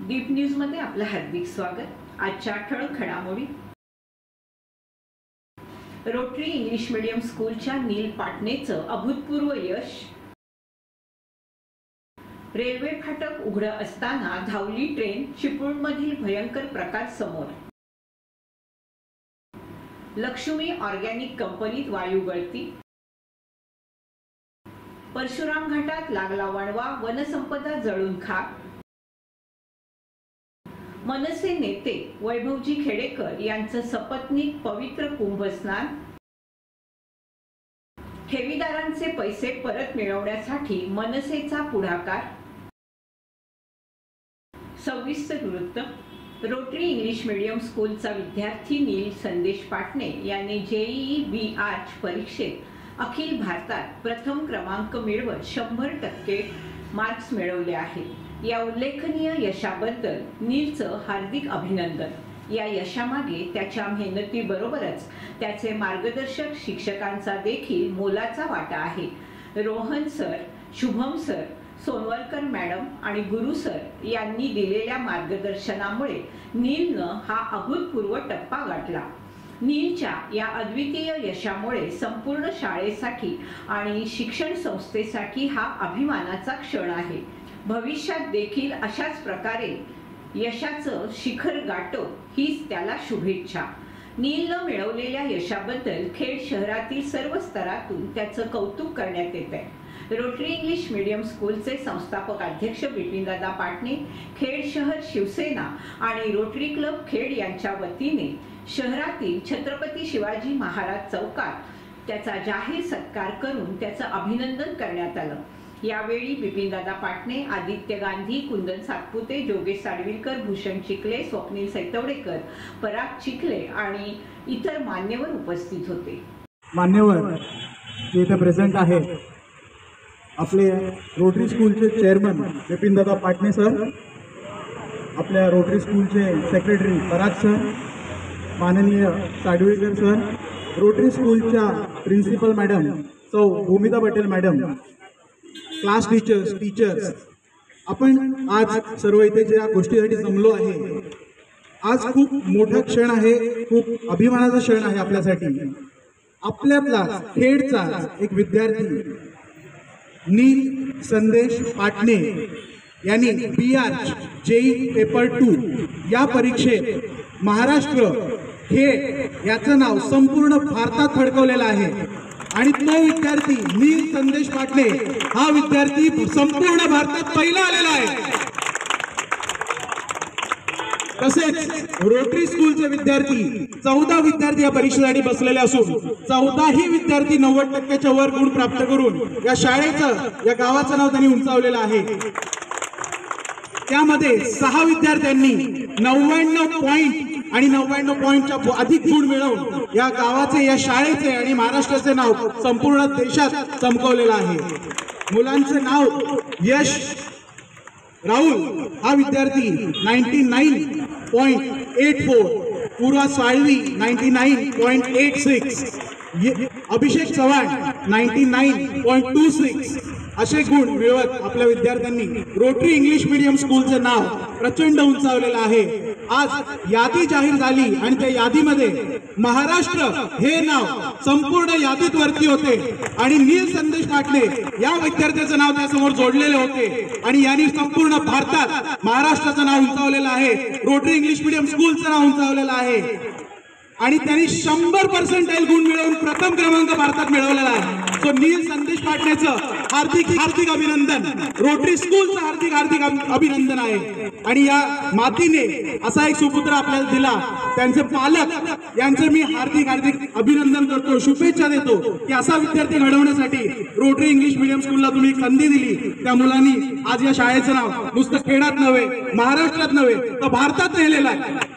Deep news मध्ये आपलं हार्दिक स्वागत। आजच्या ठळक घडामोडी। रोटरी इंग्लिश मीडियम स्कूलच्या नील पाटणेचं अभूतपूर्व यश। रेल्वे फाटक उघडं असताना धावली ट्रेन, चिपळूणमधील भयंकर प्रकार समोर। लक्ष्मी ऑर्गॅनिक कंपनीत वायू गळती। परशुराम घाटात लागला वणवा, वनसंपदा जळून खाक। मनसे नेते वैभवजी खेडेकर यांचं सपत्नीक पवित्र कुंभस्नान। ठेवीदारांचे पैसे परत मिळवण्यासाठी मनसेचा पुढाकार। सविस्तर वृत्त। रोटरी इंग्लिश मीडियम स्कूलचा विद्यार्थी नील संदेश पाटणे यांनी जेईई बी आर्च परीक्षेत अखिल भारतात प्रथम क्रमांक मिळवत 100% मार्क्स मिळवले आहेत। या उल्लेखनीय यशाबद्दल नीलचं हार्दिक अभिनंदन। या यशामागे त्याच्या मेहनतीबरोबरच त्याचे मार्गदर्शक शिक्षकांचा देखील मोलाचा वाटा आहे। Rohan sir, Shubham sir, Sonawalkar madam आणि गुरु सर यांनी दिलेल्या मार्गदर्शनामुळे नीलनं हा अभूतपूर्व टप्पा गाठला। नीलच्या या अद्वितीय यशामुळे संपूर्ण शाळेसाठी आणि शिक्षण संस्थेसाठी हा अभिमानाचा क्षण आहे। भविष्यात देखील अशाच प्रकारे यशाचं शिखर गाठो हीच त्याला शुभेच्छा। नीलनं मिळवलेल्या यशाबद्दल खेड शहरातील सर्व स्तरातून त्याचं कौतुक करण्यात येत आहे। रोटरी इंग्लिश मीडियम स्कूलचे संस्थापक अध्यक्ष बिपिनदादा पाटणे, खेड शहर शिवसेना आणि रोटरी क्लब खेड यांच्या वतीने शहरातील छत्रपती शिवाजी महाराज चौकात त्याचा जाहीर सत्कार करून त्याचं अभिनंदन करण्यात आलं। यावेळी बिपिनदादा पाटणे, आदित्य गांधी, कुंदन सातपुते, जोगेश साडविलकर, भूषण चिखले, स्वप्नील सैतवडेकर, पराग चिखले आणि इतर मान्यवर उपस्थित होते। मान्यवर जे इथे प्रेझेंट आहे आपले रोटरी स्कूलचे चेअरमन बिपिनदादा पाटणे सर, आपल्या रोटरी स्कूलचे सेक्रेटरी पराग सर, माननीय साडविलकर सर, रोटरी स्कूलच्या प्रिन्सिपल मॅडम सौ भूमिता पटेल मॅडम, क्लास टीचर्स, आपण आज सर्व इथे ज्या गोष्टीसाठी जमलो आहे, आज खूप मोठा क्षण आहे, खूप अभिमानाचा क्षण आहे आपल्यासाठी। आपल्यातला खेडचा एक विद्यार्थी नील संदेश पाटणे यांनी बी आर्च जेईई पेपर 2 या परीक्षेत महाराष्ट्र खेड याचं नाव संपूर्ण भारतात फडकवलेलं आहे आणि तो विद्यार्थी नील संदेश पाटणे हा विद्यार्थी संपूर्ण भारतात पहिला आलेला आहे। तसेच रोटरी स्कूलचे विद्यार्थी 14 विद्यार्थी या परीक्षेसाठी बसलेले असून 14ही विद्यार्थी 90%च्या वर गुण प्राप्त करून या शाळेचं, या गावाचं नाव त्यांनी उंचावलेलं आहे। त्यामध्ये 6 विद्यार्थ्यांनी 99 पॉइंट आणि 99 पॉइंटच्या अधिक गुण मिळवून या गावाचे, या शाळेचे आणि महाराष्ट्राचे नाव संपूर्ण देशात चमकवलेलं आहे। मुलांचे नाव यश राहुल हा विद्यार्थी 99.84, पूर्वा साळवी 99.86, अभिषेक चव्हाण 99.26 असे गुण मिळवत आपल्या विद्यार्थ्यांनी रोटरी इंग्लिश मीडियम स्कूलचे नाव प्रचंड उंचावलेलं आहे। आज यादी जाहीर झाली आणि त्या यादीमध्ये महाराष्ट्र हे नाव संपूर्ण यादीत वरती होते आणि नील संदेश पाटणे या विद्यार्थ्याचं नाव त्यासमोर जोडलेले होते आणि यांनी संपूर्ण भारतात महाराष्ट्राचं नाव उंचावलेलं आहे, रोटरी इंग्लिश मीडियम स्कूलचं नाव उंचावलेलं आहे आणि त्यांनी 100% गुण मिळवून प्रथम क्रमांक भारतात मिळवलेला आहे। सो नील संदेश पाटणेचं हार्दिक अभिनंदन, रोटरी स्कूलचं हार्दिक अभिनंदन आहे। आणि या मातीने असा एक सुपुत्र आपल्याला दिला, त्यांचे पालक यांचे मी हार्दिक अभिनंदन करतो, शुभेच्छा देतो की असा विद्यार्थी घडवण्यासाठी रोटरी इंग्लिश मीडियम स्कूलला तुम्ही संधी दिली। त्या मुलांनी आज या शाळेचं नाव नुसतं खेडात नव्हे, महाराष्ट्रात नव्हे तर भारतात नेलेलं आहे।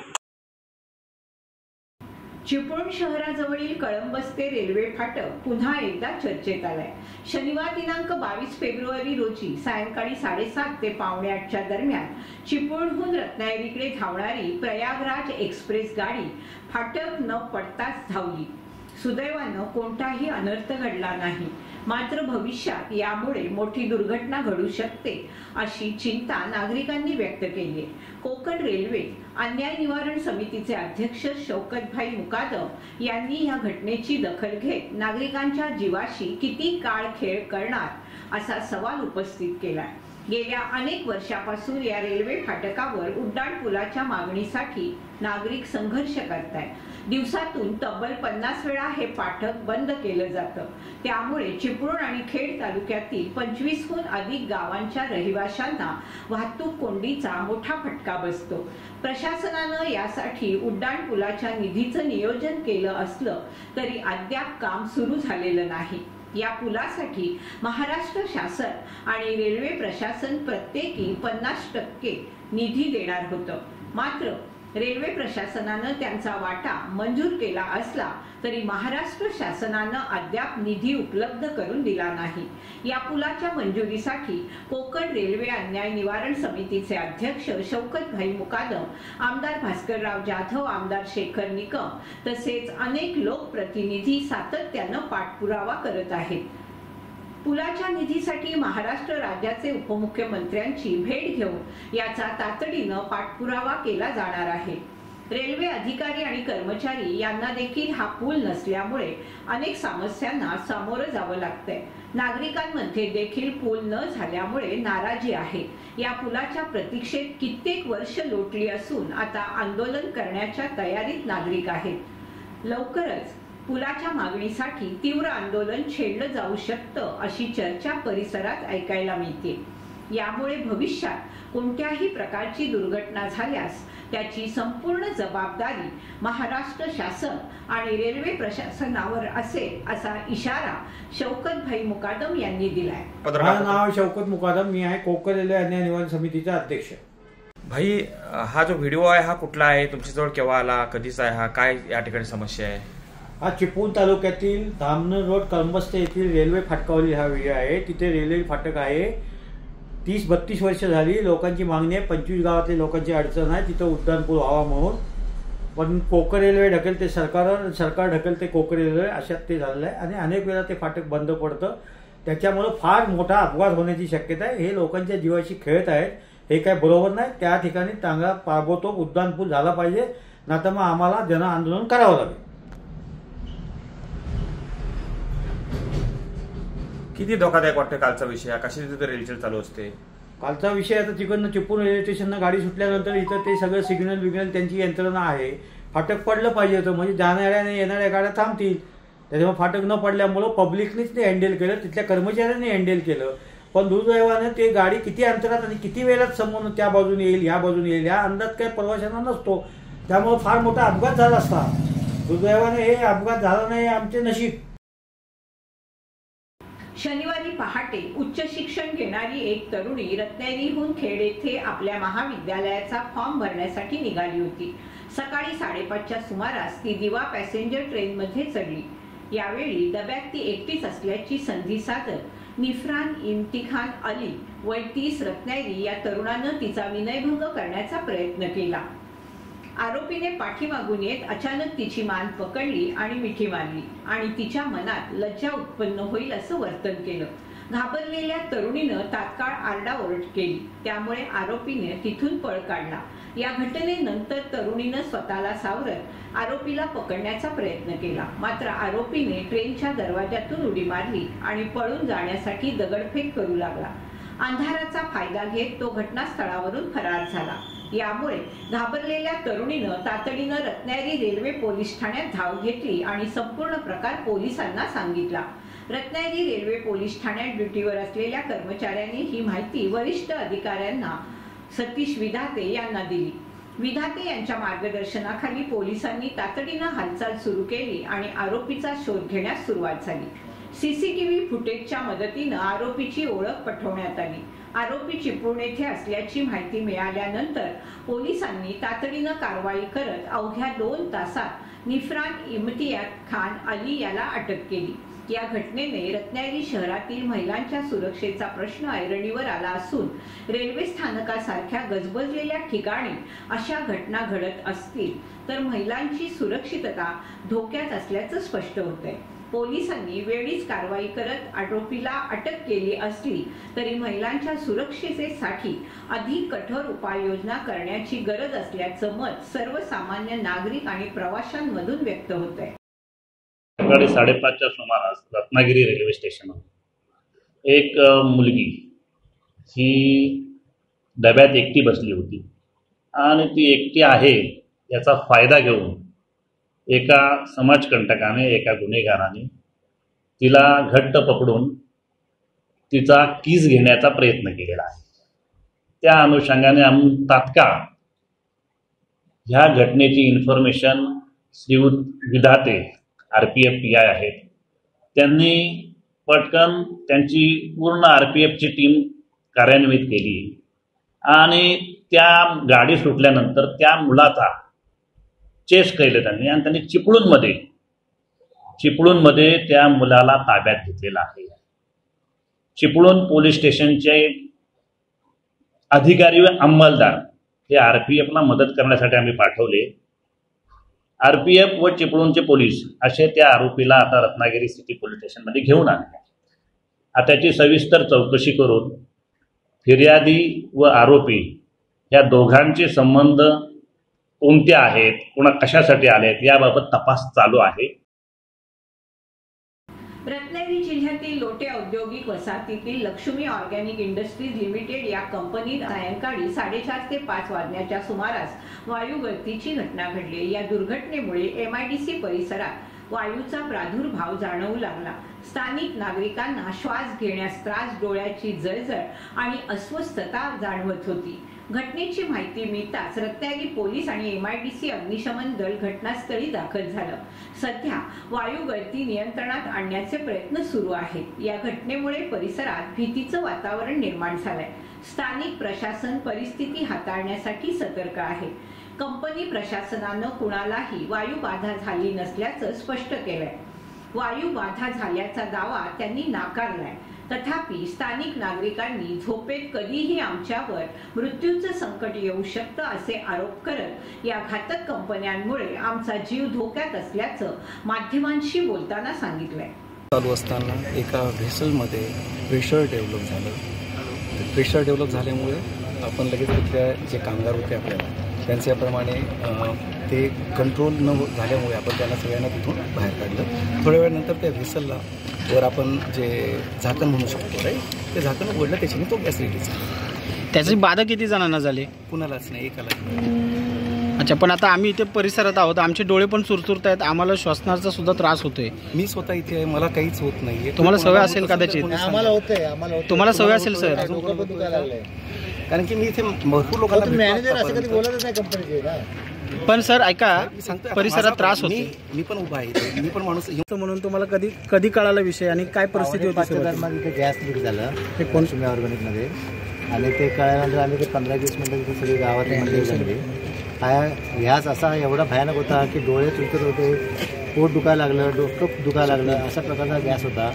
चिपळूण शहराजवळील कळंबस्ते रेल्वे फाटक पुन्हा एकदा चर्चेत आलाय। शनिवार दिनांक 22 फेब्रुवारी रोजी सायंकाळी 7:30 ते 7:45च्या दरम्यान चिपळूणहून रत्नागिरीकडे धावणारी प्रयागराज एक्सप्रेस गाडी फाटक न पडताच धावली। सुदैवानं कोणताही अनर्थ घडला नाही, मात्र भविष्यात यामुळे मोठी दुर्घटना घडू शकते अशी चिंता नागरिकांनी व्यक्त केली आहे. कोकण रेल्वे अन्याय निवारण समितीचे अध्यक्ष शौकतभाई मुकादम यांनी या घटनेची दखल घेत नागरिकांच्या जीवाशी किती काळ खेळ करणार असा सवाल उपस्थित केलाय. गेल्या अनेक वर्षापासून या रेल्वे फाटकावर उड्डाणपुलाच्या मागणीसाठी नागरिक संघर्ष करतायत. दिवसातून तब्बल 50 वेळा हे फाटक बंद केलं जातं. त्यामुळे चिपळूण आणि खेड तालुक्यातील 25हून अधिक गावांच्या रहिवाशांना वाहतूक कोंडीचा मोठा फटका बसतो. प्रशासनानं यासाठी उड्डाणपुलाच्या निधीचं नियोजन केलं असलं तरी अद्याप काम सुरू झालेलं नाही. या पुलासाठी महाराष्ट्र शासन आणि रेल्वे प्रशासन प्रत्येकी 50% निधी देणार होतं. मात्र रेल्वे प्रशासनानं त्यांचा वाटा मंजूर केला असला तरी महाराष्ट्र शासनानं अद्याप निधी उपलब्ध करून दिला नाही. या पुलाच्या मंजुरीसाठी कोकण रेल्वे अन्याय निवारण समितीचे अध्यक्ष शौकतभाई मुकादम, आमदार भास्करराव जाधव, आमदार शेखर निकम तसेच अनेक लोकप्रतिनिधी सातत्यानं पाठपुरावा करत आहेत. पुलाच्या निधीसाठी महाराष्ट्र राज्याचे उपमुख्यमंत्र्यांची भेट घेऊन याचा तातडीनं पाठपुरावा केला जाणार आहे. रेल्वे अधिकारी आणि कर्मचारी यांना देखील हा पूल नसल्यामुळे अनेक समस्यांना सामोरं जावं लागतंय. नागरिकांमध्ये देखील पूल न झाल्यामुळे नाराजी आहे. या पुलाच्या प्रतीक्षेत कित्येक वर्ष लोटली असून आता आंदोलन करण्याच्या तयारीत नागरिक आहेत. लवकरच पुलाच्या मागणीसाठी तीव्र आंदोलन छेडलं जाऊ शकतं अशी चर्चा परिसरात ऐकायला मिळते. यामुळे भविष्यात कोणत्याही प्रकारची दुर्घटना झाल्यास त्याची संपूर्ण जबाबदारी महाराष्ट्र शासन आणि रेल्वे प्रशासनावर असेल असा इशारा शौकतभाई मुकादम यांनी दिलाय. माझं नाव शौकत मुकादम, मी आहे कोकण रेल्वे अन्याय निवारण समितीचा अध्यक्ष. भाई, हा जो व्हिडिओ आहे हा कुठला आहे, तुमच्याजवळ केव्हा आला, कधीचा आहे हा, काय या ठिकाणी समस्या आहे? हा चिपळूण तालुक्यातील धामणर रोड कळंबस्ते येथील रेल्वे फाटकावरील हा व्हिडिओ आहे. तिथे रेल्वे फाटक आहे. 30-32 वर्ष झाली लोकांची मागणी आहे. 25 गावातल्या लोकांची अडचण आहे तिथं उड्डाणपूल व्हावा म्हणून. पण कोकण रेल्वे ढकलते सरकार, सरकार ढकलते कोकण रेल्वे, अशात ते झालेलं आहे. आणि अनेक वेळा ते फाटक बंद पडतं. त्याच्यामुळं फार मोठा अपघात होण्याची शक्यता आहे. हे लोकांच्या जीवाशी खेळत आहेत. हे काय बरोबर नाही. त्या ठिकाणी चांगला ताबडतोब उड्डाणपूल झाला पाहिजे, नाहीतर मग आम्हाला जन आंदोलन करावं लागेल. किती धोकादायक वाटतं कालचा विषय? कशी तिथे रेल्वे चालू असते? कालचा विषय आता तिकडनं चिपळूण रेल्वे स्टेशननं गाडी सुटल्यानंतर इथं ते सगळं सिग्नल विग्नल त्यांची यंत्रणा आहे. फाटक पडलं पाहिजे होतं, म्हणजे जाणाऱ्या आणि येणाऱ्या गाड्या थांबतील. त्याच्यामुळे फाटक न पडल्यामुळं पब्लिकनेच ते हँडल केलं, तिथल्या कर्मचाऱ्यांनी हँडल केलं. पण दुर्दैवानं ते गाडी किती अंतरात आणि किती वेळात समोर त्या बाजूने येईल ह्या बाजूने येईल हा अंदाज काय प्रवाशांना नसतो. त्यामुळे फार मोठा अपघात झाला असता. दुर्दैवाने हे अपघात झाला नाही, आमचे नशीब. शनिवारी पहाटे उच्च शिक्षण घेणारी एक तरुणी रत्नागिरीहून खेड येथे आपल्या महाविद्यालयाचा फॉर्म भरण्यासाठी निघाली होती. सकाळी 5:30च्या सुमारास ती दिवा पॅसेंजर ट्रेनमध्ये चढली. यावेळी डब्यात ती एकटीच असल्याची संधी साधत निफ्रान इम्तिखान अली वय 30 रत्नागिरी या तरुणानं तिचा विनयभंग करण्याचा प्रयत्न केला. आरोपीने पाठीमागून येत अचानक तिची मान पकडली आणि मिठी मारली आणि तिच्या मनात लज्जा उत्पन्न होईल असं वर्तन केलं. घाबरलेल्या तरुणीनं तात्काळ आरडाओरड केली. त्यामुळे आरोपीने तिथून पळ काढला. या घटनेनंतर तरुणीनं स्वतःला सावरत आरोपीला पकडण्याचा प्रयत्न केला. मात्र आरोपीने ट्रेनच्या दरवाजातून उडी मारली आणि पळून जाण्यासाठी दगडफेक करू लागला. अंधाराचा फायदा घेत तो घटनास्थळावरून फरार झाला. यामुळे घाबरलेल्या तरुणीनं तातडीनं रत्नागिरी रेल्वे पोलीस ठाण्यात धाव घेतली आणि संपूर्ण प्रकार पोलिसांना सांगितला. रत्नागिरी रेल्वे पोलीस ठाण्यात ड्युटीवर असलेल्या कर्मचाऱ्यांनी ही माहिती वरिष्ठ अधिकाऱ्यांना सतीश विधाते यांना दिली. विधाते यांच्या मार्गदर्शनाखाली पोलिसांनी तातडीनं हालचाल सुरू केली आणि आरोपीचा शोध घेण्यास सुरुवात झाली. सीसीटीव्ही फुटेजच्या मदतीनं आरोपीची ओळख पटवण्यात आली. आरोपी चिपळूण येथे असल्याची माहिती मिळाल्यानंतर पोलिसांनी तातडीनं कारवाई करत अवघ्या 2 तासात निफ्रान इम्तियाज खान अली याला अटक केली. या घटनेने रत्नागिरी शहरातील महिलांच्या सुरक्षेचा प्रश्न ऐरणीवर आला असून रेल्वे स्थानकासारख्या गजबजलेल्या ठिकाणी अशा घटना घडत असतील तर महिलांची सुरक्षितता धोक्यात असल्याचं स्पष्ट होतंय। पोलिसांनी वेळीच कारवाई करत आरोपीला अटक केली असली तरी महिलांच्या सुरक्षेसाठी अधिक कठोर उपाययोजना करण्याची गरज असल्याचं मत सर्वसामान्य नागरिक आणि प्रवाशांमधून व्यक्त होतंय। सकाळी 5:30च्या सुमारास रत्नागिरी रेल्वे स्टेशनवर एक मुलगी ही डब्यात एकटी बसली होती आणि ती एकटी आहे याचा फायदा घेऊन एका समाजकंटकाने, एका गुन्हेगाराने तिला घट्ट पकडून तिचा कीस घेण्याचा प्रयत्न केलेला आहे। त्या अनुषंगाने आम्ही तात्काळ ह्या घटनेची इन्फॉर्मेशन श्रीयुत विधाते RPF PI आहेत, त्यांनी पटकन त्यांची पूर्ण RPFची टीम कार्यान्वित केली आणि त्या गाडी सुटल्यानंतर त्या मुलाचा चेस केले त्यांनी आणि त्यांनी चिपळूणमध्ये त्या मुलाला ताब्यात घेतलेला आहे। चिपळूण पोलीस स्टेशनचे अधिकारी व अंमलदार हे RPFला मदत करण्यासाठी आम्ही पाठवले। RPF व चिपळूणचे पोलीस असे त्या आरोपीला आता रत्नागिरी सिटी पोलीस स्टेशनमध्ये घेऊन आले। आता त्याची सविस्तर चौकशी करून फिर्यादी व आरोपी या दोघांचे संबंध कोणते आहेत, कोणा कशासाठी आलेत याबाबत तपास चालू आहे। रत्नागिरी जिल्ह्यातील लोटे औद्योगिक वसाहतीतील लक्ष्मी ऑर्गॅनिक इंडस्ट्रीज लिमिटेड या कंपनीत सायंकाळी 4:30 ते 5 वाजण्याच्या सुमारास वायू गळतीची घटना घडली। या दुर्घटनेमुळे MIDC परिसरात वायूचा प्रादुर्भाव जाणवू लागला। स्थानिक नागरिकांना श्वास घेण्यास त्रास, डोळ्याची जळजळ आणि अस्वस्थता जाणवत होती। घटनेची माहिती मिळताच रत्नागिरी पोलीस आणि MIDC अग्निशमन दल घटनास्थळी दाखल झालं। सध्या वायू गळती नियंत्रणात आणण्याचे प्रयत्न सुरू आहेत। या घटनेमुळे परिसरात भीतीचं वातावरण निर्माण झालंय। स्थानिक प्रशासन परिस्थिती हाताळण्यासाठी सतर्क आहे। कंपनी प्रशासनानं कुणालाही वायू बाधा झाली नसल्याचं स्पष्ट केलंय। वायू बाधा झाल्याचा दावा त्यांनी नाकारलाय। तथापि स्थानिक नागरिकांनी झोपेत कधीही आमच्यावर मृत्यूचं संकट येऊ शकतं असे आरोप करत या घातक कंपन्यांमुळे आमचा जीव धोक्यात असल्याचं माध्यमांशी बोलताना सांगितलंय। चालू असताना एका व्हेसलमध्ये प्रेशर डेव्हलप झालं। प्रेशर डेव्हलप झाल्यामुळे आपण लगेच तिथल्या जे कामगार होते आपल्याला त्यांच्याप्रमाणे ते कंट्रोल न झाल्यामुळे आपण त्यांना सगळ्यांना तिथून बाहेर काढलं। थोड्या वेळानंतर त्या व्हेसलला वर आपण जे झाकण म्हणू शकतो राईट, ते झाकण उघडलं, त्याच्याने तो गॅस रिलीज झाला। त्याची बाधा किती जणांना झाली? कुणालाच नाही, एकाला। अच्छा, पण आता आम्ही इथे परिसरात आहोत, आमचे डोळे पण चुरचुरत आहेत, आम्हाला श्वसनाचा सुद्धा त्रास होतोय। मी स्वतः इथे आहे, मला काहीच होत नाहीये। तुम्हाला सवय असेल कदाचित? आम्हाला होतंय। तुम्हाला सवय असेल सर? कारण की मी इथे भरपूर लोकांना मॅनेजर असं कधी बोलतच नाही कंपनीचे का? पण सर ऐका, परिसरात त्रास होतो, मी पण उभा आहे, मी पण माणूस म्हणून तुम्हाला कधी कळाला विषय आणि काय परिस्थिती होती? दरम्यान गॅस लीक झालं ते लक्ष्मी ऑर्गॅनिक मध्ये आणि ते कळल्यानंतर आम्ही ते 15-20 मिनिटं सगळी गावात मंडळी झाली। गॅस असा एवढा भयानक होता की डोळे चुलकत होते, पोट दुखायला लागलं, डोकं दुखायला लागलं, अशा प्रकारचा गॅस होता।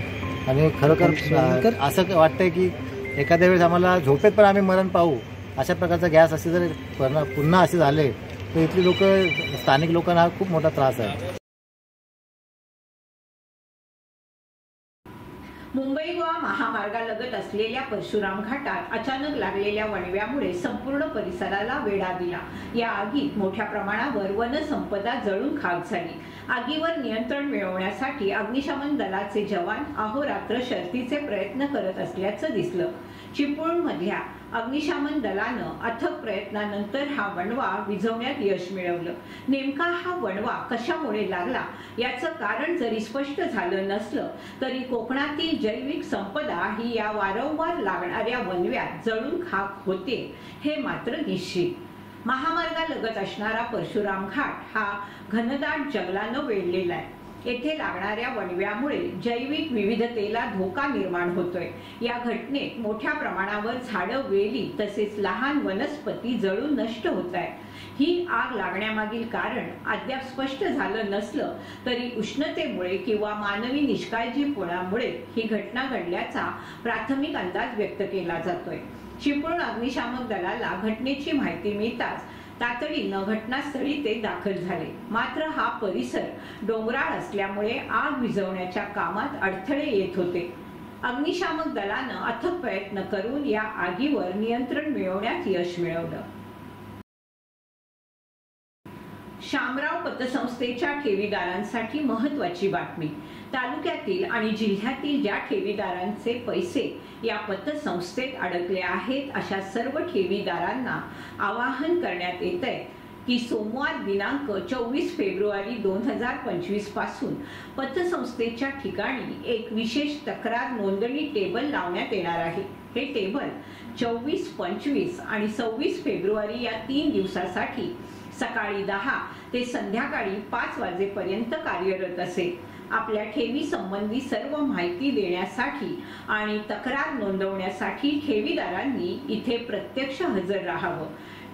आणि खरोखर असं वाटतंय की एखाद्या वेळेस आम्हाला झोपेत पण आम्ही मरण पाहू अशा प्रकारचा गॅस असे जर पुन्हा असे झाले तर इथली लोक, स्थानिक लोकांना खूप मोठा त्रास आहे। मुंबई गोवा महामार्गालगत असलेल्या परशुराम घाटात अचानक लागलेल्या वणव्यामुळे संपूर्ण परिसराला वेढा दिला। या आगीत मोठ्या प्रमाणावर वनसंपदा जळून खाक झाली। आगीवर नियंत्रण मिळवण्यासाठी अग्निशमन दलाचे जवान अहोरात्र शर्थीचे प्रयत्न करत असल्याचं दिसलं। चिपळूणमधल्या अग्निशमन दलानं अथक प्रयत्नानंतर हा वणवा विझवण्यात यश मिळवलं। नेमका हा वणवा कशामुळे लागला याचं कारण जरी स्पष्ट झालं नसलं तरी कोकणातील जैविक संपदा ही या वारंवार लागणाऱ्या वणव्यात जळून खाक होते हे मात्र निश्चित। महामार्गालगत असणारा परशुराम घाट हा घनदाट जंगलानं वेढलेला आहे। येथे लागणाऱ्या वणव्यामुळे जैविक विविधतेला धोका निर्माण होतोय। या घटनेत मोठ्या प्रमाणावर झाडं, वेली तसेच लहान वनस्पती जळून नष्ट होत आहेत। ही आग लागण्यामागील कारण अद्याप स्पष्ट झालं नसलं तरी उष्णतेमुळे किंवा मानवी निष्काळजीपणामुळे ही घटना घडल्याचा प्राथमिक अंदाज व्यक्त केला जातोय। चिपळूण अग्निशामक दलाला घटनेची माहिती मिळताच तातडीनं घटनास्थळी ते दाखल झाले। मात्र हा परिसर डोंगराळ असल्यामुळे आग विझवण्याच्या कामात अडथळे येत होते। अग्निशामक दलानं अथक प्रयत्न करून या आगीवर नियंत्रण मिळवण्यात यश मिळवलं। शामराव पतसंस्थेच्या ठेवीदारांसाठी महत्त्वाची बातमी। तालुक्यातील आणि जिल्ह्यातील ज्या ठेवीदारांचे पैसे या पतसंस्थेत अडकले आहेत अशा सर्व ठेवीदारांना आवाहन करण्यात येत आहे की सोमवार दिनांक 24 फेब्रुवारी 2025 पासून पतसंस्थेच्या ठिकाणी एक विशेष तक्रार नोंदणी टेबल लावण्यात येणार आहे। हे टेबल 24, 25 आणि 26 फेब्रुवारी या 3 दिवसासाठी सकाळी 10 ते संध्याकाळी 5 वाजेपर्यंत कार्यरत असेल। आपल्या ठेवी संबंधी सर्व माहिती देण्यासाठी आणि तक्रार नोंदवण्यासाठी ठेवीदारांनी इथे प्रत्यक्ष हजर राहावं।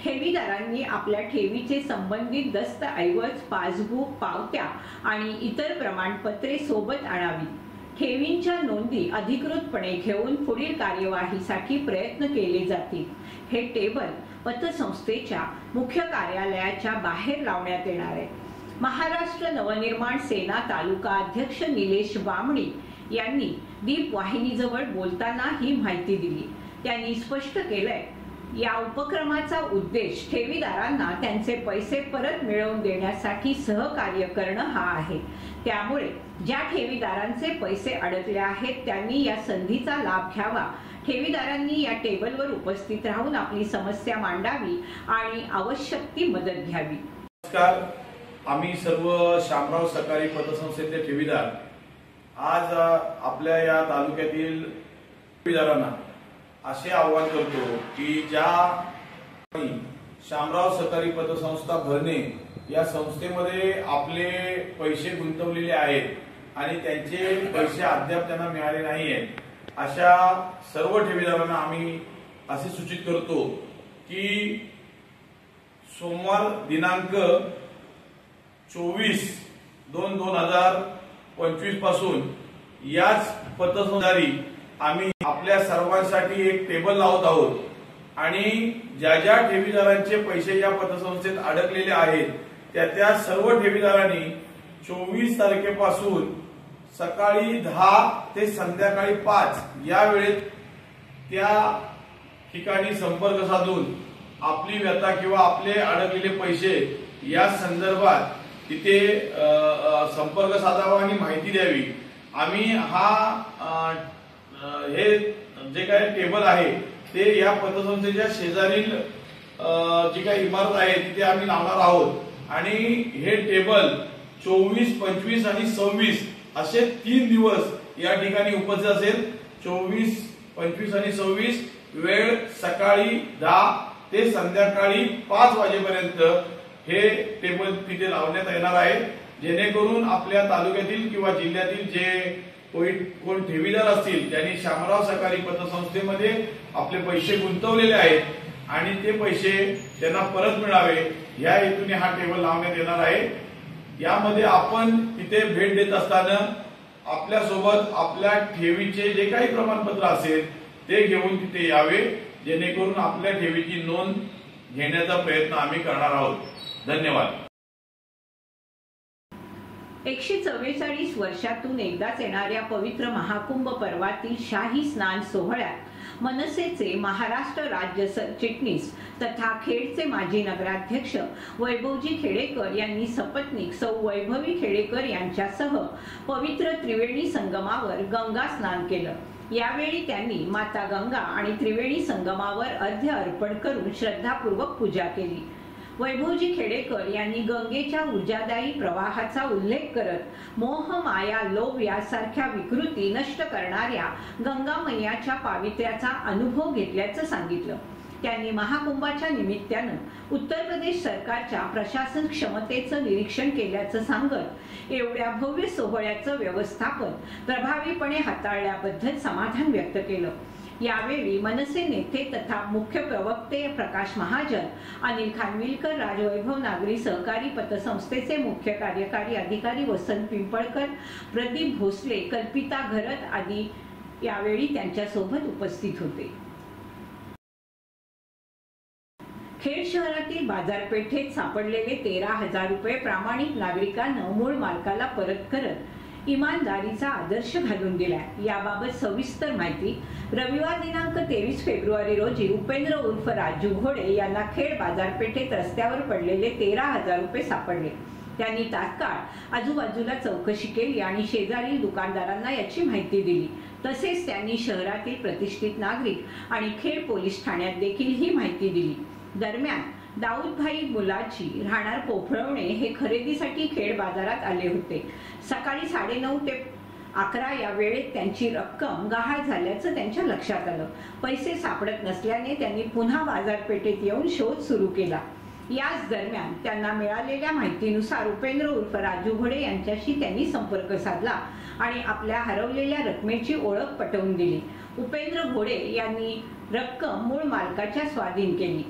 ठेवीदारांनी आपल्या ठेवीचे संबंधित दस्तऐवज, पासबुक, पावत्या आणि इतर प्रमाणपत्रे सोबत आणावी। ठेवींच्या नोंदी अधिकृतपणे घेऊन पुढील कार्यवाहीसाठी प्रयत्न केले जातील। हे टेबल पतसंस्थेच्या मुख्य कार्यालयाच्या बाहेर लावण्यात येणार आहे। महाराष्ट्र नवनिर्माण सेना तालुका अध्यक्ष निलेश बामणी यांनी दीप वाहिनीजवळ बोलताना ही माहिती दिली। त्यांनी स्पष्ट केलंय या उपक्रमाचा उद्देश ठेवीदारांना त्यांचे पैसे परत मिळवून देण्यासाठी सहकार्य करणं हा आहे। त्यामुळे ज्या ठेवीदारांचे पैसे अडकले आहेत त्यांनी या संधीचा लाभ घ्यावा। ठेवीदारांनी या टेबलवर उपस्थित राहून आपली समस्या मांडावी आणि आवश्यक ती मदत घ्यावी। नमस्कार, आम्ही सर्व शामराव सहकारी पतसंस्थेतले ठेवीदार आज आपल्या या तालुक्यातील ठेवीदारांना असे आवाहन करतो की ज्या शामराव सहकारी पतसंस्था भरणे या संस्थेमध्ये आपले पैसे गुंतवलेले आहेत आणि त्यांचे पैसे अद्याप त्यांना मिळाले नाहीये, अशा सर्व ठेवीदारांना आम्ही असे सूचित करतो की सोमवार दिनांक 24/2/2025 पासून याच पतसंस्थारी आम्ही आपल्या सर्वांसाठी एक टेबल लावत आहोत आणि ज्या ज्या ठेवीदारांचे पैसे या पतसंस्थेत अडकलेले आहेत त्या सर्व ठेवीदारांनी 24 तारखेपासून सकाळी 10 ते संध्याकाळी 5 या वेळेत त्या ठिकाणी संपर्क साधून आपली व्यथा किंवा आपले अडकलेले पैसे या संदर्भात तिथे संपर्क साधावा आणि माहिती द्यावी। आम्ही हे जे काही टेबल आहे ते या पतसंस्थेच्या शेजारील जी काही इमारत आहे तिथे आम्ही लावणार आहोत आणि हे टेबल 24, 25 आणि 26 असे 3 दिवस या ठिकाणी उपस्थित असेल। 24, 25 आणि 26 वेळ सकाळी 10 ते संध्याकाळी 5 वाजेपर्यंत हे टेबल तिथे लावण्यात येणार आहे, जेणेकरून आपल्या तालुक्यातील किंवा जिल्ह्यातील जे कोण ठेवीदार असतील त्यांनी शामराव सहकारी पतसंस्थेमध्ये आपले पैसे गुंतवलेले आहेत आणि ते पैसे त्यांना परत मिळावे या हेतूने हा टेबल लावण्यात येणार आहे। यामध्ये आपण तिथे भेट देत असताना आपल्यासोबत आपल्या ठेवीचे जे काही प्रमाणपत्र असेल ते घेऊन तिथे यावे, जेणेकरून आपल्या ठेवीची नोंद घेण्याचा प्रयत्न आम्ही करणार आहोत। धन्यवाद। 144 वर्षातून एकदाच येणाऱ्या पवित्र महाकुंभ पर्वातील शाही स्नान सोहळ्यात मनसेचे महाराष्ट्र राज्य सरचिटणीस तथा खेडचे माजी नगराध्यक्ष वैभवजी खेडेकर यांनी सपत्नीक सौ वैभवी खेडेकर यांच्यासह पवित्र त्रिवेणी संगमावर गंगा स्नान केलं। यावेळी त्यांनी माता गंगा आणि त्रिवेणी संगमावर अर्घ्य अर्पण करून श्रद्धापूर्वक पूजा केली। वैभवजी खेडेकर यांनी गंगेच्या ऊर्जादायी प्रवाहाचा उल्लेख करत मोह, माया, लोभ यासारख्या विकृती नष्ट करणाऱ्या गंगा मैयाच्या पावित्र्याचा अनुभव घेतल्याचं सांगितलं। त्यांनी महाकुंभाच्या निमित्तानं उत्तर प्रदेश सरकारच्या प्रशासन क्षमतेचं निरीक्षण केल्याचं सांगत एवढ्या भव्य सोहळ्याचं व्यवस्थापन प्रभावीपणे हाताळल्याबद्दल समाधान व्यक्त केलं। यावेळी मनसे नेते तथा मुख्य प्रवक्ते प्रकाश महाजन, अनिल खानविलकर, राजवैभव नागरी सहकारी पतसंस्थेचे मुख्य कार्यकारी अधिकारी वसंत पिंपळकर, प्रदीप भोसले, कल्पिता घरत आदी यावेळी त्यांच्यासोबत उपस्थित होते। खेड शहरातील बाजारपेठेत सापडलेले 13,000 रुपये प्रामाणिक नागरिकांना मूळ मालकाला परत करत इमानदारीचा आदर्श घालून दिलाय। याबाबत सविस्तर माहिती रविवार दिनांक 23 फेब्रुवारी रोजी उपेंद्र उर्फ राजू घोडे यांना खेड बाजारपेठेत रस्त्यावर पडलेले 13,000 रुपये सापडले। त्यांनी तात्काळ आजूबाजूला चौकशी केली आणि शेजारील दुकानदारांना याची माहिती दिली। तसेच त्यांनी शहरातील प्रतिष्ठित नागरिक आणि खेड पोलीस ठाण्यात देखील ही माहिती दिली। दरम्यान दाऊदभाई मुलाची राहणार पोफळवणे हे खरेदीसाठी खेड बाजारात आले होते। सकाळी 9:30 ते 11 या वेळेत त्यांची रक्कम गहाळ झाल्याचं त्यांच्या लक्षात आलं। पैसे सापडत नसल्याने त्यांनी पुन्हा बाजारपेठेत येऊन शोध सुरू केला। याच दरम्यान त्यांना मिळालेल्या माहितीनुसार उपेंद्र उर्फ राजू घोडे यांच्याशी त्यांनी संपर्क साधला आणि आपल्या हरवलेल्या रकमेची ओळख पटवून दिली। उपेंद्र घोडे यांनी रक्कम मूळ मालकाच्या स्वाधीन केली।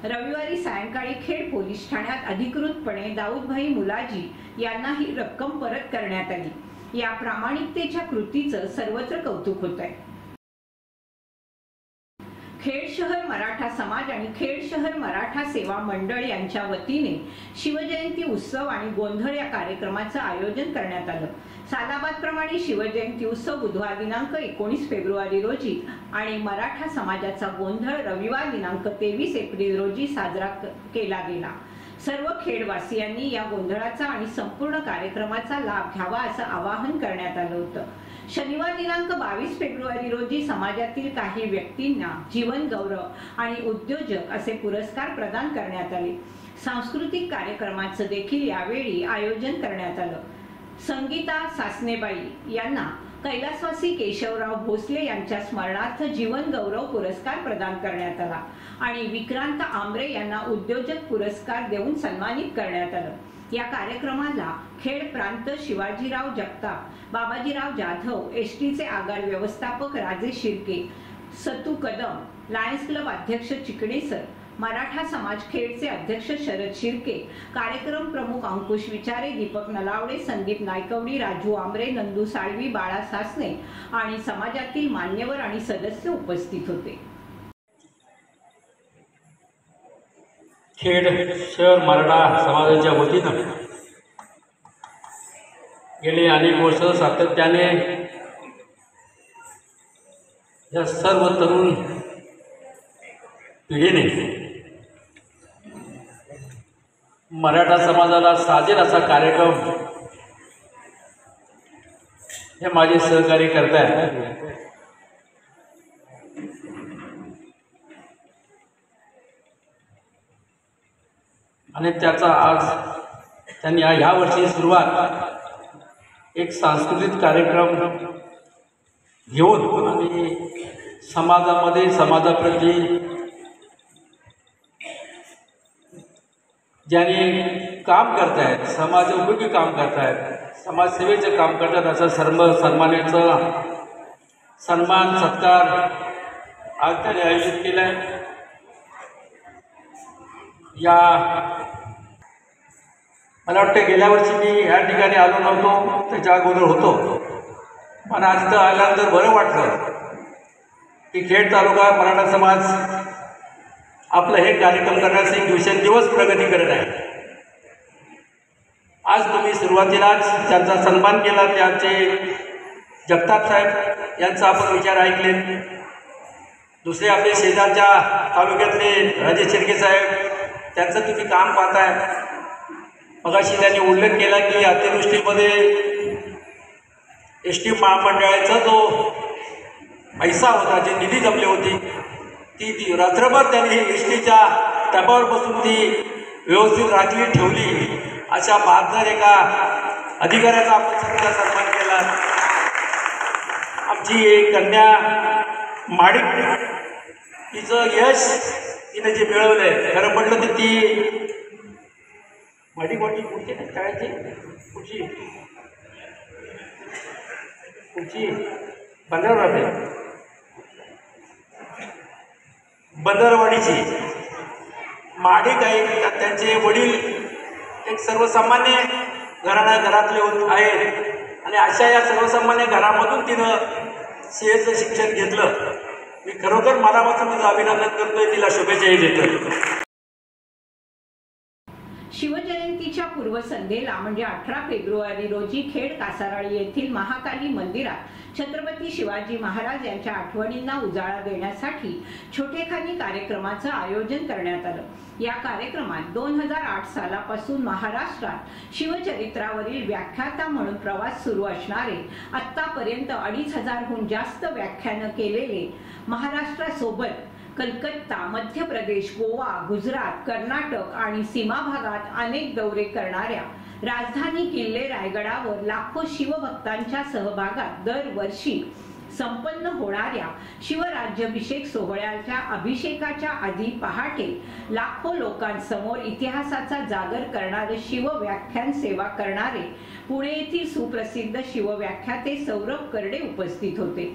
रविवारी सायंकाळी खेड पोलीस ठाण्यात अधिकृतपणे दाऊदभाई मुलाजी यांना ही रक्कम परत करण्यात आली। या प्रामाणिकतेच्या कृतीचं सर्वत्र कौतुक होत आहे। खेड शहर मराठा समाज आणि खेड शहर मराठा सेवा मंडळ यांच्या वतीने शिवजयंती उत्सव आणि गोंधळ या कार्यक्रमाचं आयोजन करण्यात आलं। सालाबादप्रमाणे शिवजयंती उत्सव बुधवार दिनांक 19 फेब्रुवारी रोजी आणि मराठा समाजाचा गोंधळ रविवार दिनांक 23 एप्रिल रोजी साजरा केला गेला। सर्व खेडवासियांनी या गोंधळाचा आणि संपूर्ण कार्यक्रमाचा लाभ घ्यावा असं आवाहन करण्यात आलं होतं। शनिवार दिनांक 22 फेब्रुवारी रोजी समाजातील काही व्यक्तींना जीवन गौरव आणि उद्योजक असे पुरस्कार प्रदान करण्यात आले। सांस्कृतिक कार्यक्रमाचं देखील यावेळी आयोजन करण्यात आलं। संगीता सासनेबाई यांना कैलासवासी केशवराव भोसले यांच्या स्मरणार्थ जीवन गौरव पुरस्कार प्रदान करण्यात आला आणि विक्रांत आंबरे यांना उद्योजक पुरस्कार देऊन सन्मानित करण्यात आलं। या कार्यक्रमाला खेड प्रांत शिवाजीराव जगताप, बाबाजीराव जाधव, एसटीचे आगार व्यवस्थापक राजेश शिर्के, सतू कदम, लायन्स क्लब अध्यक्ष चिकणे सर, मराठा समाज खेडचे अध्यक्ष शरद शिर्के, कार्यक्रम प्रमुख अंकुश विचारे, दीपक नलावडे, संदीप नायकवडी, राजू आंबरे, नंदू साळवी, बाळा सासने आणि समाजातील मान्यवर आणि सदस्य उपस्थित होते। खेड शहर मराठा समाजाच्या वतीनं गेले अनेक वर्ष सातत्याने या सर्व तरुण पिढीने मराठा समाजाला साजेल असा कार्यक्रम हे माझे सहकारी करतायत। आणि त्याचा आज त्यांनी ह्या वर्षी सुरुवात एक सांस्कृतिक कार्यक्रम घेऊन आणि समाजामध्ये समाजाप्रती ज्यांनी काम करतायत, समाजोपयोगी काम करतायत, समाजसेवेचं काम करतात असं सन्मानाचा सन्मान सत्कार आज त्यांनी आयोजित केला आहे। या मला वाटतं गेल्या वर्षी मी या ठिकाणी आलो नव्हतो, त्याच्या अगोदर होतो, पण आज इथं आल्यानंतर बरं वाटलं की खेड तालुका मराठा समाज आपलं हे कार्यक्रम करण्यासाठी दिवसेंदिवस प्रगती करत आहे। आज तुम्ही सुरुवातीलाच त्यांचा सन्मान केला, त्यांचे जगताप साहेब यांचा आपण विचार ऐकले। दुसरे आपले शेजारच्या तालुक्यातले राजेश शिर्के साहेब त्यांचं तुम्ही काम पाहताय। मगाशी त्यांनी उल्लेख केला की अतिवृष्टीमध्ये एस टी महामंडळाचा जो पैसा होता, जी निधी जमली होती, ती रात्रभर त्यांनी एस टीच्या टपावर बसून ती व्यवस्थित राखली ठेवली। अशा बहादर एका अधिकाऱ्याचा आपण सगळ्यांचा सन्मान केला। आमची कन्या माडिक, तिचं यश तिने जे मिळवलंय खरं म्हटलं तर ती वाटी कुठची नाही शाळेची कुठची बंदरवाडीची माडिक आहे. त्यांचे वडील एक सर्वसामान्य घरातले आहेत आणि अशा या सर्वसामान्य घरामधून तिनं CAचं शिक्षण घेतलं. मी खरोखर मनापासून तिचं अभिनंदन करतोय, तिला शुभेच्छाही देतोय. शिवजयंतीच्या पूर्वसंध्येला म्हणजे 18 फेब्रुवारी रोजी खेड कासाराळी येथील महाकाली मंदिरात छत्रपती शिवाजी महाराज यांच्या आठवणींना उजाळा देण्यासाठी छोटेखानी कार्यक्रमाचं आयोजन करण्यात आलं. या कार्यक्रमात 2008 सालापासून महाराष्ट्रात शिवचरित्रावरील व्याख्याता म्हणून प्रवास सुरू असणारे आतापर्यंत 2500हून जास्त व्याख्यानं केलेले, महाराष्ट्रासोबत कलकत्ता, मध्य प्रदेश, गोवा, गुजरात, कर्नाटक आणि सीमा भागात अनेक दौरे करणाऱ्या, राजधानी किल्ले रायगडावर लाखो शिवभक्तांच्या सहभागात दरवर्षी संपन्न होणाऱ्या शिवराज्याभिषेक सोहळ्याच्या अभिषेकाच्या आधी पहाटे लाखो लोकांसमोर इतिहासाचा जागर करणारे शिवव्याख्यान सेवा करणारे पुणे येथील सुप्रसिद्ध शिवव्याख्याते सौरभ करडे उपस्थित होते.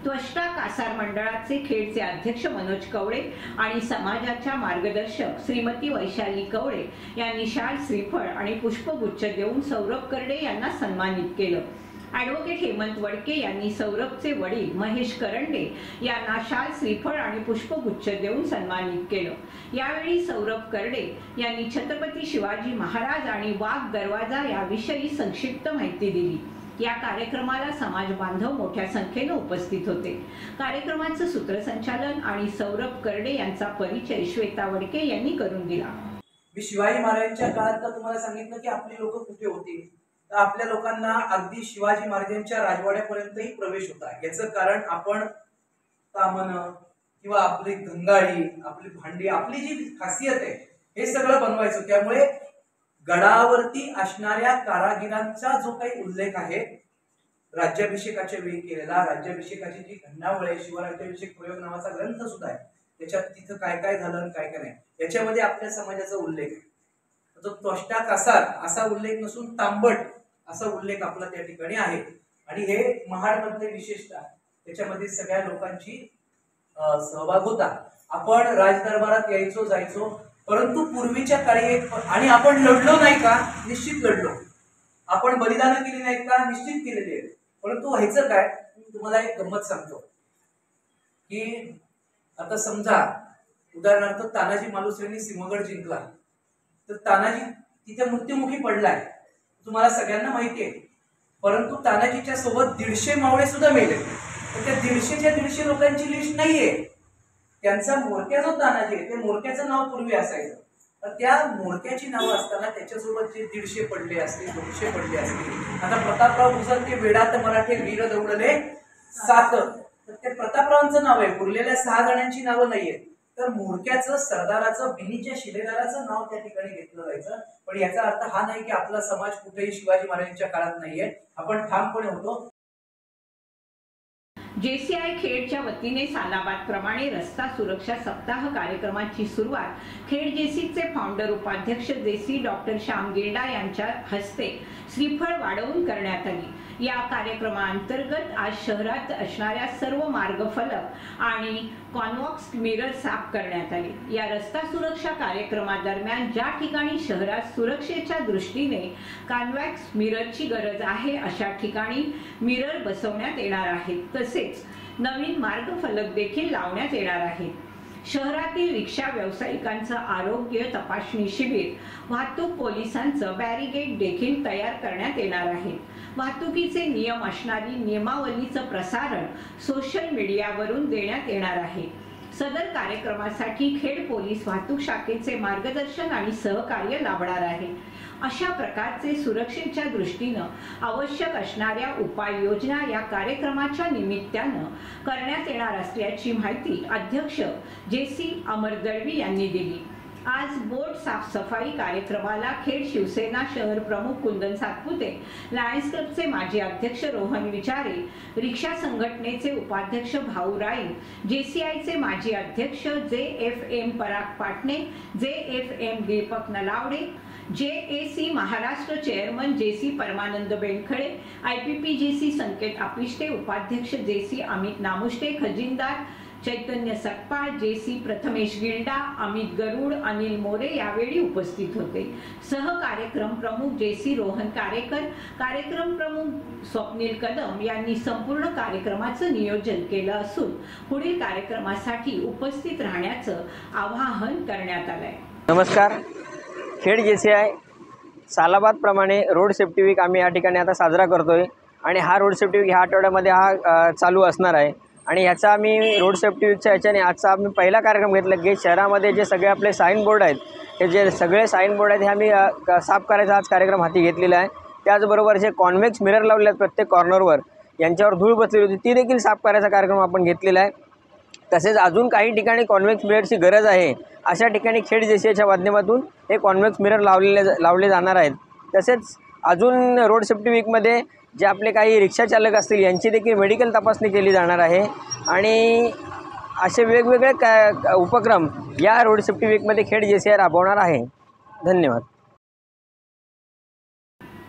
त्वष्टा कासार मंडळाचे खेडचे अध्यक्ष मनोज कवळे आणि समाजाच्या मार्गदर्शक श्रीमती वैशाली कवळे यांनी शाल, श्रीफळ आणि पुष्पगुच्छ देऊन सौरभ करडे यांना सन्मानित केलं. ॲडव्होकेट हेमंत वडके यांनी सौरभचे वडील महेश करंडे यांना शाल, श्रीफळ आणि पुष्पगुच्छ देऊन सन्मानित केलं. यावेळी सौरभ करडे यांनी छत्रपती शिवाजी महाराज आणि वाघ दरवाजा याविषयी संक्षिप्त माहिती दिली. या कार्यक्रमाला समाज बांधव मोठ्या संख्येने उपस्थित होते. कार्यक्रमाचं सूत्रसंचालन आणि सौरभ करडे यांचा परिचय श्वेता वडके यांनी करून दिला. मी शिवाजी महाराजांच्या काळात तुम्हाला सांगितलं की आपली लोक कुठे होती, तर आपल्या लोकांना अगदी शिवाजी महाराजांच्या राजवाड्यापर्यंतही प्रवेश होता. याचं कारण आपण तामनं किंवा आपली गंगाळी, आपली भांडी, आपली जी खासियत आहे हे सगळं बनवायचं. त्यामुळे गडावरती असणाऱ्या कारागिरांचा जो काही उल्लेख आहे राज्याभिषेकाच्या वेळी केलेला, राज्याभिषेकाची जी घटनावळ आहे, शिवराज्याभिषेक प्रयोग नावाचा ग्रंथ सुद्धा आहे, त्याच्यात तिथं काय काय झालं आणि काय काय नाही याच्यामध्ये आपल्या समाजाचा उल्लेख आहे. तो त्वष्टा कासार असा उल्लेख नसून तांबट असा उल्लेख आपला त्या ठिकाणी आहे. आणि हे महाडमधले विशेषतः त्याच्यामध्ये सगळ्या लोकांची सहभाग होता. आपण राजदरबारात यायचो जायचो, परंतु पूर्वीच्या काळी एक, आणि आपण लढलो नाही का, निश्चित लढलो. आपण बलिदान केली नाहीत का, निश्चित केलेली आहेत. परंतु व्हायचं काय, तुम्हाला एक गंमत सांगतो की आता समजा उदाहरणार्थ तानाजी मालुसरेंनी सिंहगड जिंकला, तर तानाजी तिथे मृत्युमुखी पडलाय, तुम्हाला सगळ्यांना माहिती आहे. परंतु तानाजीच्या सोबत 150 मावळे सुद्धा मेले. तर त्या 150च्या लोकांची लिस्ट नाहीये. त्यांचा मोरक्या जो तानाजी आहे, ते मोरक्याचं नाव पूर्वी असायचं. तर त्या मोरक्याची नावं असताना त्याच्यासोबत जे 150 पडले असतील, 200 पडले असतील. आता प्रतापराव गुजर ते वेडात मराठे वीर दौडले 7, तर ते प्रतापरावांचं नाव आहे, उरलेल्या 6 जणांची नावं नाहीये. तर मोरक्याचं, सरदाराचं, बिनीच्या शिलेदाराचं नाव त्या ठिकाणी घेतलं जायचं. पण याचा अर्थ हा नाही की आपला समाज कुठेही शिवाजी महाराजांच्या काळात नाहीये. आपण ठामपणे होतो. JCI खेडच्या वतीने सालाबाद प्रमाणे रस्ता सुरक्षा सप्ताह कार्यक्रमाची सुरुवात खेड JCचे फाउंडर उपाध्यक्ष JC डॉक्टर श्याम गिल्डा यांच्या हस्ते श्रीफळ वाढवून करण्यात आली. या कार्यक्रमाअंतर्गत आज शहरात असणाऱ्या सर्व मार्गफलक आणि कॉन्वॉक्स मिरर साफ करण्यात आले. या रस्ता सुरक्षा कार्यक्रमादरम्यान ज्या ठिकाणी शहरात सुरक्षेच्या दृष्टीने कॉन्वॉक्स मिररची गरज आहे अशा ठिकाणी मिरर बसवण्यात येणार आहेत. तसेच नवीन मार्गफलक देखील लावण्यात येणार आहेत. शहरातील रिक्षा व्यावसायिकांचं आरोग्य तपासणी शिबिर, वाहतूक पोलिसांचं बॅरिगेड देखील तयार करण्यात येणार आहे. वाहतुकीचे नियम असणारी नियमावलीचं प्रसारण सोशल मीडियावरून देण्यात येणार आहे. सदर कार्यक्रमासाठी खेड पोलीस वाहतूक शाखेचे मार्गदर्शन आणि सहकार्य लाभणार आहे. अशा प्रकारचे सुरक्षेच्या दृष्टीनं आवश्यक असणाऱ्या उपाययोजना या कार्यक्रमाच्या निमित्तानं करण्यात येणार असल्याची माहिती अध्यक्ष JC अमर दळवी यांनी दिली. आज बोट साफसफाई कार्यक्रमाला खेड शिवसेना शहर प्रमुख कुंदन सातपुते, लायन्स क्लबचे माजी अध्यक्ष रोहन विचारे, रिक्षा संघटनेचे उपाध्यक्ष भाऊ राईन, JCIचे माजी अध्यक्ष JFM Parag Patne, JFM Deepak Nalawade, JAC Maharashtra chairman JC Paramanand Bendkhale, IPPGC Sanket Apishte, उपाध्यक्ष JC अमित नामुष्टे, खजिनदार चैतन्य सकपाळ, JC प्रथमेश गिल्डा, अमित गरुड, अनिल मोरे यावेळी उपस्थित होते। सह कार्यक्रम प्रमुख JC रोहन कारेकर, कार्यक्रम प्रमुख स्वप्नील कदम यांनी संपूर्ण कार्यक्रमाचं नियोजन केलं असून पुढील कार्यक्रमासाठी उपस्थित राहण्याचं आवाहन करण्यात आलंय। नमस्कार, खेड JCI सालाबाद प्रमाणे रोड सेफ्टी वीक आम्ही या ठिकाणी आता साजरा करतोय आणि हा रोड सेफ्टी वीक ह्या आठवड्यामध्ये चालू असणार आहे आणि ह्याचा आम्ही रोड सेफ्टी वीकच्या ह्याच्याने आजचा आम्ही पहिला कार्यक्रम घेतला की शहरामध्ये जे सगळे आपले साईन बोर्ड आहेत, हे जे सगळे साईन बोर्ड आहेत हे आम्ही साफ करायचा आज कार्यक्रम हाती घेतलेला आहे। त्याचबरोबर जे कॉन्व्हेक्स मिरर लावले आहेत प्रत्येक कॉर्नरवर, यांच्यावर धूळ बसलेली होती, ती देखील साफ करायचा कार्यक्रम आपण घेतलेला आहे। तसेच अजून काही ठिकाणी कॉन्व्हेक्स मिररची गरज आहे, अशा ठिकाणी खेड JCIच्या माध्यमातून हे कॉन्व्हेक्स मिरर लावले जाणार आहेत। तसेच अजून रोड सेफ्टी वीकमध्ये जे आपले काही रिक्षा चालक असतील यांची देखील मेडिकल तपासणी केली जाणार आहे आणि असे वेगवेगळे उपक्रम या रोड सेफ्टी वीकमध्ये खेड JCI राबवणार आहे। धन्यवाद।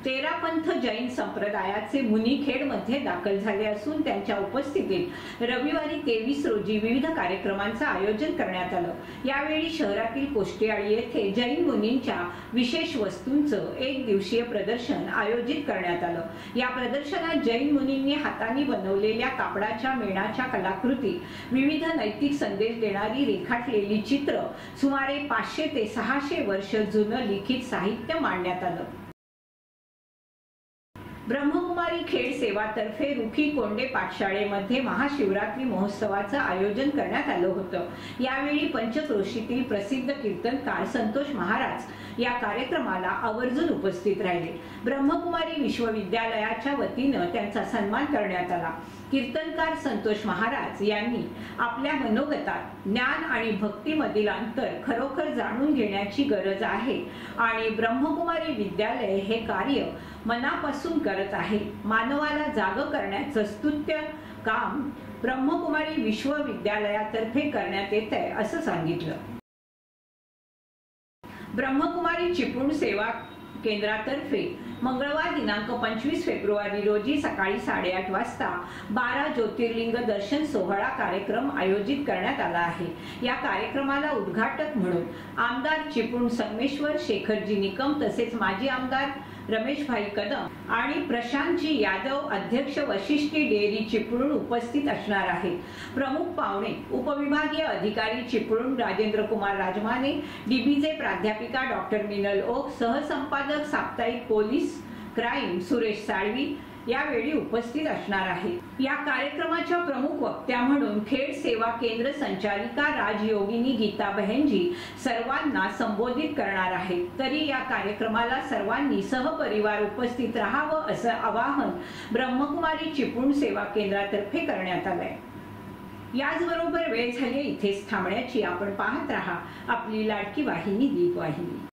तेरापंथ जैन संप्रदायाचे मुनी खेडमध्ये दाखल झाले असून त्यांच्या उपस्थितीत रविवारी 23 रोजी विविध कार्यक्रमांचं आयोजन करण्यात आलं। यावेळी शहरातील कोष्टेआळी येथे जैन मुनींच्या विशेष वस्तूंचं एक दिवसीय प्रदर्शन आयोजित करण्यात आलं। या प्रदर्शनात जैन मुनींनी हाताने बनवलेल्या कापडाच्या मेणाच्या कलाकृती, विविध नैतिक संदेश देणारी रेखाटलेली चित्र, सुमारे 500 ते 600 वर्ष जुनं लिखित साहित्य मांडण्यात आलं। ब्रह्मकुमारी खेड सेवातर्फे रुखी कोंडे पाठशाळेमध्ये महाशिवरात्री महोत्सवाचं आयोजन करण्यात आलं होतं। यावेळी पंचक्रोशीतील प्रसिद्ध कीर्तनकार संतोष महाराज या कार्यक्रमाला आवर्जून उपस्थित राहिले। ब्रह्मकुमारी विश्वविद्यालयाच्या वतीनं त्यांचा सन्मान करण्यात आला। कीर्तनकार संतोष महाराज यांनी आपल्या मनोगतात ज्ञान आणि भक्तीमधील अंतर खरोखर जाणून घेण्याची गरज आहे आणि ब्रह्मकुमारी विद्यालय हे कार्य मनापासून करत आहे। मानवाला जाग करण्याचं स्तुत्य काम ब्रह्मकुमारी विश्वविद्यालयातर्फे करण्यात येत आहे असं सांगितलं। ब्रह्मकुमारी चिपळूण सेवा केंद्रातर्फे मंगळवार दिनांक 25 फेब्रुवारी रोजी सकाळी 8:30 वाजता 12 ज्योतिर्लिंग दर्शन सोहळा कार्यक्रम आयोजित करण्यात आला आहे। या कार्यक्रमाला उद्घाटक म्हणून आमदार चिपळूण संगमेश्वर शेखरजी निकम तसेच माजी आमदार रमेशभाई कदम आणि प्रशांतजी यादव अध्यक्ष वशिष्ठी डेअरी चिपळूण उपस्थित असणार आहेत। प्रमुख पाहुणे उपविभागीय अधिकारी चिपळूण राजेंद्र कुमार राजमाने, DBJ प्राध्यापिका डॉक्टर मिनल ओक, सहसंपादक साप्ताहिक पोलीस क्राईम सुरेश साळवी यावेळी उपस्थित असणार आहेत। या कार्यक्रमाच्या प्रमुख वक्त्या म्हणून खेड सेवा केंद्र संचालिका राजयोगिनी गीता बहनजी सर्वांना संबोधित करणार आहेत। तरी या कार्यक्रमाला सर्वांनी सहपरिवार उपस्थित राहावं असं आवाहन ब्रह्मकुमारी चिपळूण सेवा केंद्रातर्फे करण्यात आलंय। याचबरोबर वेळ झाली इथेच थांबण्याची। आपण पाहत राहा आपली लाडकी वाहिनी दीप वाहिनी।